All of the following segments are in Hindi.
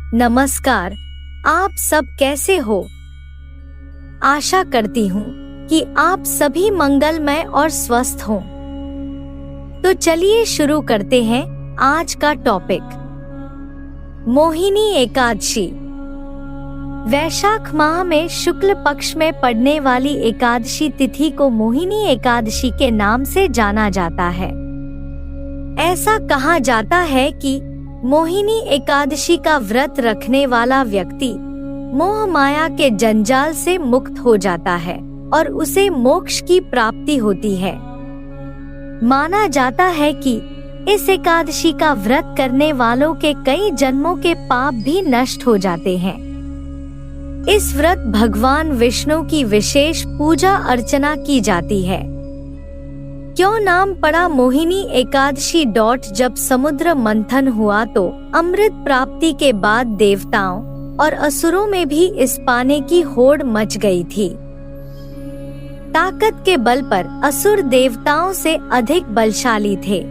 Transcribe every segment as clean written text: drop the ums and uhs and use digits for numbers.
नमस्कार, आप सब कैसे हो? आशा करती हूँ कि आप सभी मंगलमय और स्वस्थ हों। तो चलिए शुरू करते हैं आज का टॉपिक। मोहिनी एकादशी। वैशाख माह में शुक्ल पक्ष में पड़ने वाली एकादशी तिथि को मोहिनी एकादशी के नाम से जाना जाता है। ऐसा कहा जाता है कि मोहिनी एकादशी का व्रत रखने वाला व्यक्ति मोह माया के जंजाल से मुक्त हो जाता है और उसे मोक्ष की प्राप्ति होती है। माना जाता है कि इस एकादशी का व्रत करने वालों के कई जन्मों के पाप भी नष्ट हो जाते हैं। इस व्रत भगवान विष्णु की विशेष पूजा अर्चना की जाती है। क्यों नाम पड़ा मोहिनी एकादशी? जब समुद्र मंथन हुआ तो अमृत प्राप्ति के बाद देवताओं और असुरों में भी इस पाने की होड़ मच गई थी। ताकत के बल पर असुर देवताओं से अधिक बलशाली थे।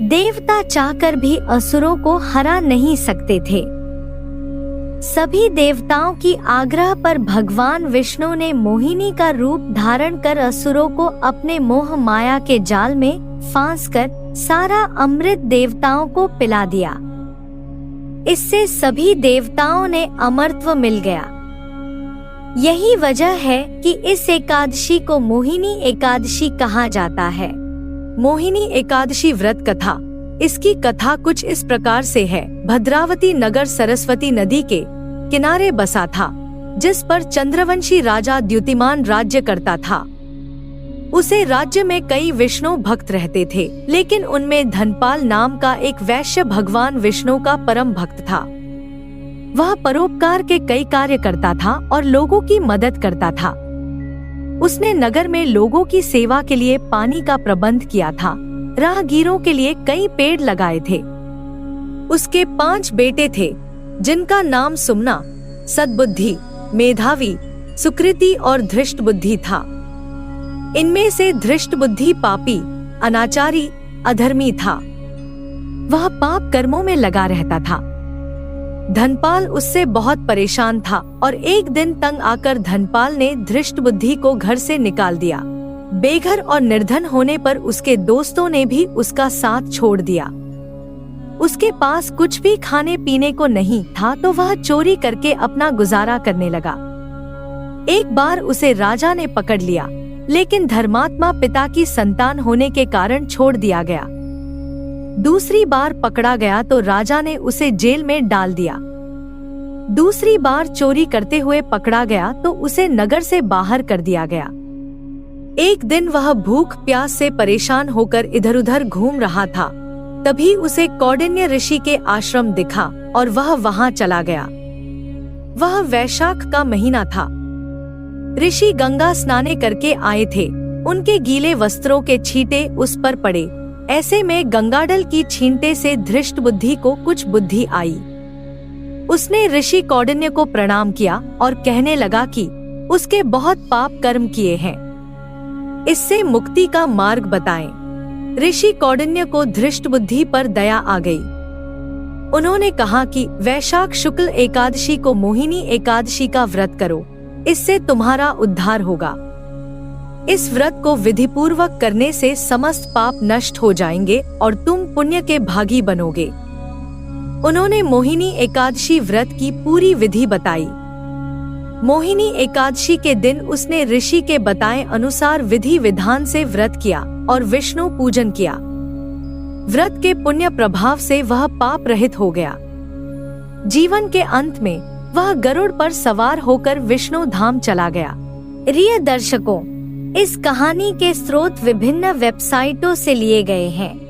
देवता चाहकर भी असुरों को हरा नहीं सकते थे। सभी देवताओं की आग्रह पर भगवान विष्णु ने मोहिनी का रूप धारण कर असुरों को अपने मोह माया के जाल में फांसकर सारा अमृत देवताओं को पिला दिया। इससे सभी देवताओं ने अमरत्व मिल गया। यही वजह है कि इस एकादशी को मोहिनी एकादशी कहा जाता है। मोहिनी एकादशी व्रत कथा। इसकी कथा कुछ इस प्रकार से है। भद्रावती नगर सरस्वती नदी के किनारे बसा था, जिस पर चंद्रवंशी राजा द्युतिमान राज्य करता था। उसे राज्य में कई विष्णु भक्त रहते थे, लेकिन उनमें धनपाल नाम का एक वैश्य भगवान विष्णु का परम भक्त था। वह परोपकार के कई कार्य करता था और लोगों की मदद करता था। उसने नगर में लोगों की सेवा के लिए पानी का प्रबंध किया था। राहगीरों के लिए कई पेड़ लगाए थे। उसके 5 बेटे थे, जिनका नाम सुमना, सद्बुद्धि, मेधावी, सुकृति और धृष्ट बुद्धि था। इनमें से धृष्ट बुद्धि पापी, अनाचारी, अधर्मी था। वह पाप कर्मों में लगा रहता था। धनपाल उससे बहुत परेशान था और एक दिन तंग आकर धनपाल ने धृष्ट बुद्धि को घर से निकाल दिया। बेघर और निर्धन होने पर उसके दोस्तों ने भी उसका साथ छोड़ दिया। उसके पास कुछ भी खाने पीने को नहीं था तो वह चोरी करके अपना गुजारा करने लगा। एक बार उसे राजा ने पकड़ लिया, लेकिन धर्मात्मा पिता की संतान होने के कारण छोड़ दिया गया। दूसरी बार पकड़ा गया तो राजा ने उसे जेल में डाल दिया। दूसरी बार चोरी करते हुए पकड़ा गया तो उसे नगर से बाहर कर दिया गया। एक दिन वह भूख प्यास से परेशान होकर इधर उधर घूम रहा था। तभी उसे कौंडिन्य ऋषि के आश्रम दिखा और वह वहां चला गया। वह वैशाख का महीना था। ऋषि गंगा स्नाने करके आए थे। उनके गीले वस्त्रों के छींटे उस पर पड़े। ऐसे में गंगाडल की छींटे से धृष्ट बुद्धि को कुछ बुद्धि आई। उसने ऋषि कौंडिन्य को प्रणाम किया और कहने लगा कि उसके बहुत पाप कर्म किए हैं, इससे मुक्ति का मार्ग बताएं। ऋषि कौंडिन्य को धृष्ट बुद्धि पर दया आ गई। उन्होंने कहा कि वैशाख शुक्ल एकादशी को मोहिनी एकादशी का व्रत करो, इससे तुम्हारा उद्धार होगा। इस व्रत को विधिपूर्वक करने से समस्त पाप नष्ट हो जाएंगे और तुम पुण्य के भागी बनोगे। उन्होंने मोहिनी एकादशी व्रत की पूरी विधि बताई। मोहिनी एकादशी के दिन उसने ऋषि के बताए अनुसार विधि विधान से व्रत किया और विष्णु पूजन किया। व्रत के पुण्य प्रभाव से वह पाप रहित हो गया। जीवन के अंत में वह गरुड़ पर सवार होकर विष्णु धाम चला गया। प्रिय दर्शकों, इस कहानी के स्रोत विभिन्न वेबसाइटों से लिए गए हैं।